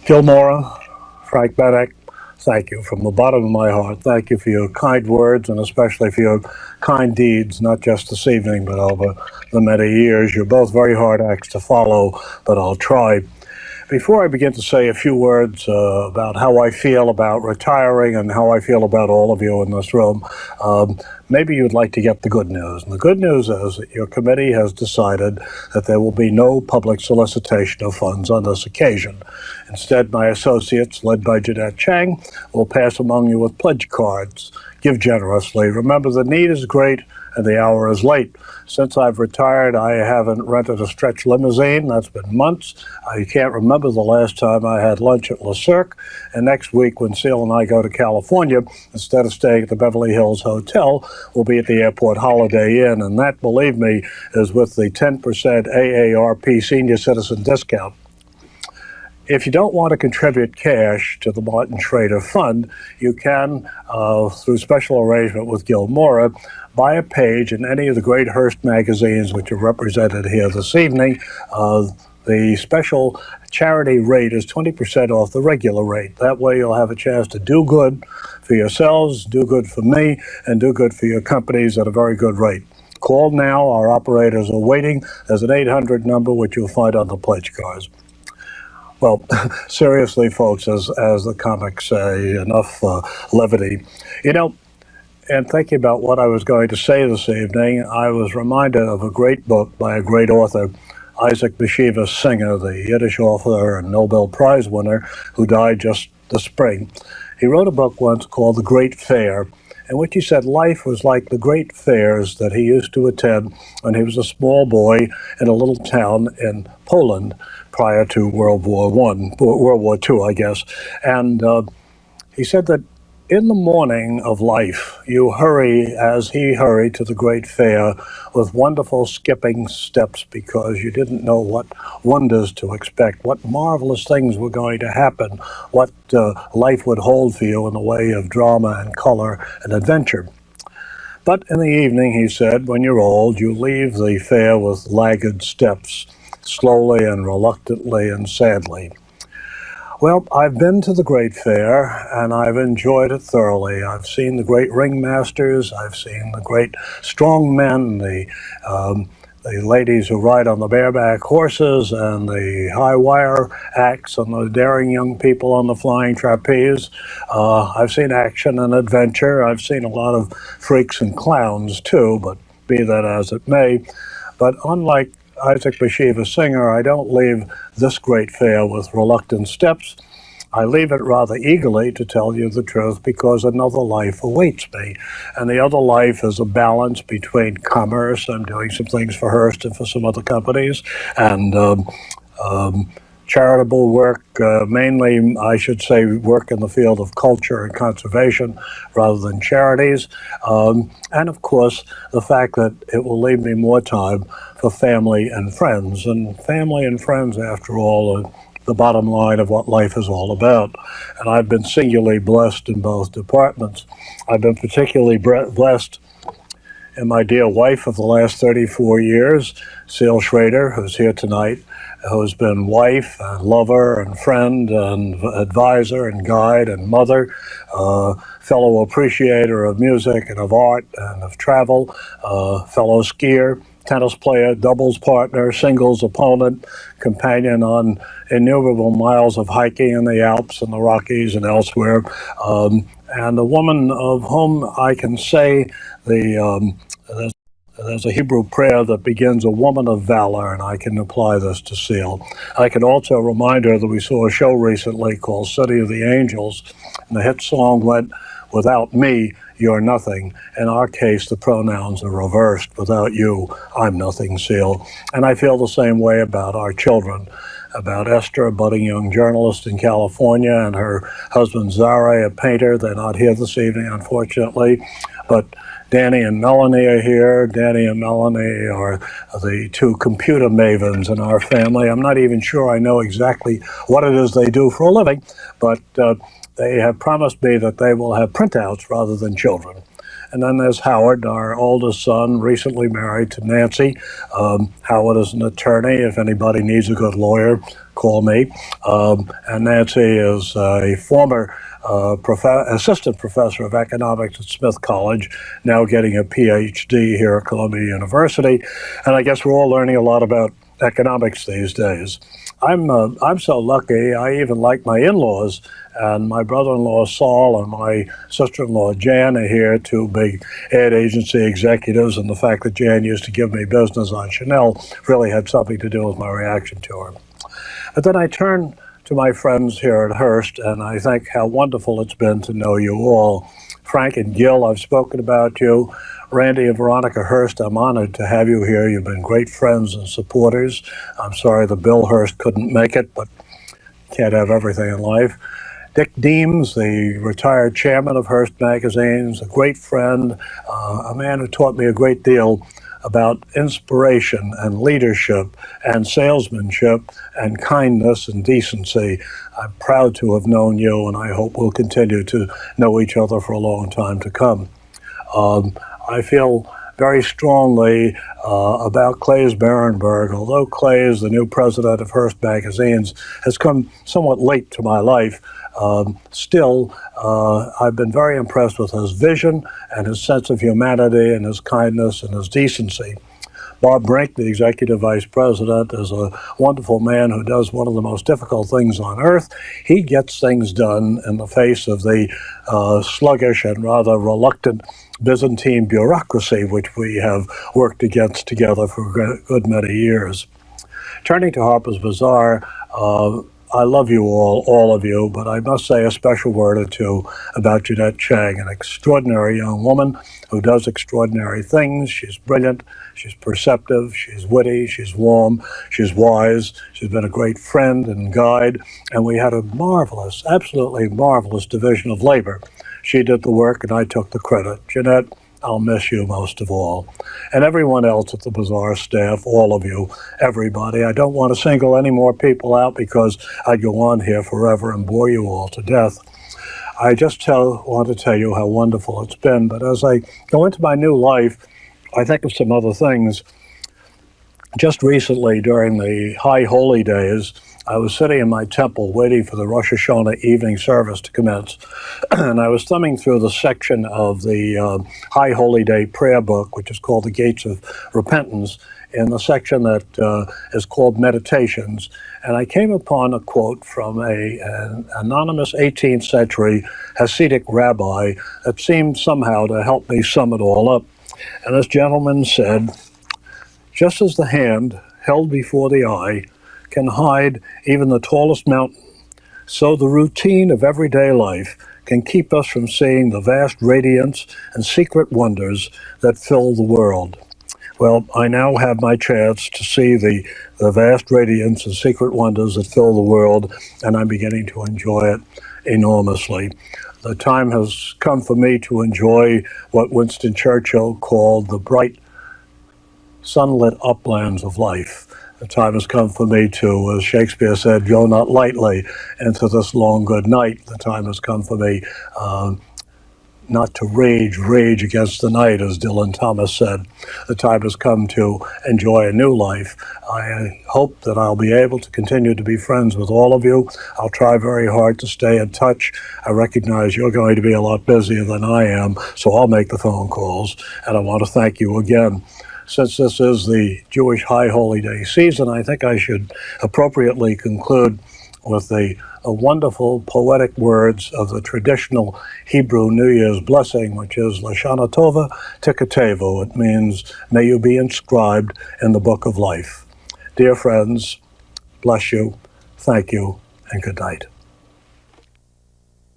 Gilmora, Frank Bennick, thank you from the bottom of my heart. Thank you for your kind words and especially for your kind deeds, not just this evening, but over the many years. You're both very hard acts to follow, but I'll try. Before I begin to say a few words about how I feel about retiring and how I feel about all of you in this room, maybe you'd like to get the good news. And the good news is that your committee has decided that there will be no public solicitation of funds on this occasion. Instead, my associates, led by Jeanette Chang, will pass among you with pledge cards. Give generously. Remember, the need is great and the hour is late. Since I've retired, I haven't rented a stretch limousine. That's been months. I can't remember the last time I had lunch at Le Cirque. And next week, when Seal and I go to California, instead of staying at the Beverly Hills Hotel, we'll be at the Airport Holiday Inn. And that, believe me, is with the 10% AARP senior citizen discount. If you don't want to contribute cash to the Martin Schrader Fund, you can, through special arrangement with Gilmora, buy a page in any of the great Hearst magazines which are represented here this evening. The special charity rate is 20% off the regular rate. That way you'll have a chance to do good for yourselves, do good for me, and do good for your companies at a very good rate. Call now. Our operators are waiting. There's an 800 number which you'll find on the pledge cards. Well, seriously, folks, as the comics say, enough levity. You know, and thinking about what I was going to say this evening, I was reminded of a great book by a great author, Isaac Bashevis Singer, the Yiddish author and Nobel Prize winner who died just this spring. He wrote a book once called The Great Fair, in which he said life was like the great fairs that he used to attend when he was a small boy in a little town in Poland prior to World War II, I guess. And he said that in the morning of life, you hurry as he hurried to the great fair with wonderful skipping steps because you didn't know what wonders to expect, what marvelous things were going to happen, what life would hold for you in the way of drama and color and adventure. But in the evening, he said, when you're old, you leave the fair with laggard steps, slowly and reluctantly and sadly. Well, I've been to the Great Fair, and I've enjoyed it thoroughly. I've seen the great ringmasters, I've seen the great strong men, the ladies who ride on the bareback horses, and the high wire acts, and the daring young people on the flying trapeze. I've seen action and adventure. I've seen a lot of freaks and clowns, too, but be that as it may. But unlike Isaac Bashevis Singer, I don't leave this great fair with reluctant steps. I leave it rather eagerly, to tell you the truth, because another life awaits me. And the other life is a balance between commerce. I'm doing some things for Hearst and for some other companies, and charitable work, mainly, I should say, work in the field of culture and conservation rather than charities. And of course, the fact that it will leave me more time for family and friends. And family and friends, after all, are the bottom line of what life is all about. And I've been singularly blessed in both departments. I've been particularly blessed in my dear wife of the last 34 years, Seal Schrader, who's here tonight, who's been wife and lover and friend and advisor and guide and mother, fellow appreciator of music and of art and of travel, fellow skier, tennis player, doubles partner, singles opponent, companion on innumerable miles of hiking in the Alps and the Rockies and elsewhere, and a woman of whom I can say there's a Hebrew prayer that begins, a woman of valor, and I can apply this to Seal. I can also remind her that we saw a show recently called City of the Angels, and the hit song went, without me, you're nothing. In our case, the pronouns are reversed. Without you, I'm nothing, Seal. And I feel the same way about our children, about Esther, a budding young journalist in California, and her husband, Zara, a painter. They're not here this evening, unfortunately, but Danny and Melanie are here. Danny and Melanie are the two computer mavens in our family. I'm not even sure I know exactly what it is they do for a living, but they have promised me that they will have printouts rather than children. And then there's Howard, our oldest son, recently married to Nancy. Howard is an attorney. If anybody needs a good lawyer, call me. And Nancy is a former assistant professor of economics at Smith College, now getting a PhD here at Columbia University. And I guess we're all learning a lot about economics these days. I'm so lucky. I even like my in-laws, and my brother-in-law Saul and my sister-in-law Jan are here, two big ad agency executives, and the fact that Jan used to give me business on Chanel really had something to do with my reaction to her. But then I turn to my friends here at Hearst, and I think how wonderful it's been to know you all. Frank and Gil, I've spoken about you. Randy and Veronica Hearst, I'm honored to have you here. You've been great friends and supporters. I'm sorry that Bill Hearst couldn't make it, but can't have everything in life. Dick Deems, the retired chairman of Hearst Magazines, a great friend, a man who taught me a great deal about inspiration and leadership and salesmanship and kindness and decency. I'm proud to have known you, and I hope we'll continue to know each other for a long time to come. I feel very strongly about Claes Berenberg. Although Claes, the new president of Hearst Magazines, has come somewhat late to my life, still, I've been very impressed with his vision and his sense of humanity and his kindness and his decency. Bob Brink, the executive vice president, is a wonderful man who does one of the most difficult things on earth. He gets things done in the face of the sluggish and rather reluctant Byzantine bureaucracy, which we have worked against together for a good many years. Turning to Harper's Bazaar, I love you all of you, but I must say a special word or two about Jeanette Chang, an extraordinary young woman who does extraordinary things. She's brilliant, she's perceptive, she's witty, she's warm, she's wise, she's been a great friend and guide, and we had a marvelous, absolutely marvelous division of labor. She did the work and I took the credit. Jeanette, I'll miss you most of all. And everyone else at the Bazaar staff, all of you, everybody. I don't want to single any more people out because I'd go on here forever and bore you all to death. I just want to tell you how wonderful it's been. But as I go into my new life, I think of some other things. Just recently, during the High Holy Days, I was sitting in my temple waiting for the Rosh Hashanah evening service to commence, and I was thumbing through the section of the High Holy Day prayer book, which is called the Gates of Repentance, in the section that is called Meditations, and I came upon a quote from an anonymous 18th century Hasidic rabbi that seemed somehow to help me sum it all up. And this gentleman said, "Just as the hand held before the eye can hide even the tallest mountain, so the routine of everyday life can keep us from seeing the vast radiance and secret wonders that fill the world." Well, I now have my chance to see the vast radiance and secret wonders that fill the world, and I'm beginning to enjoy it enormously. The time has come for me to enjoy what Winston Churchill called the bright, sunlit uplands of life. The time has come for me to, as Shakespeare said, go not lightly into this long good night. The time has come for me not to rage against the night, as Dylan Thomas said. The time has come to enjoy a new life. I hope that I'll be able to continue to be friends with all of you. I'll try very hard to stay in touch. I recognize you're going to be a lot busier than I am, so I'll make the phone calls. And I want to thank you again. Since this is the Jewish High Holy Day season, I think I should appropriately conclude with the wonderful poetic words of the traditional Hebrew New Year's blessing, which is Lashana Tova Tikatevu. It means, may you be inscribed in the book of life. Dear friends, bless you, thank you, and good night.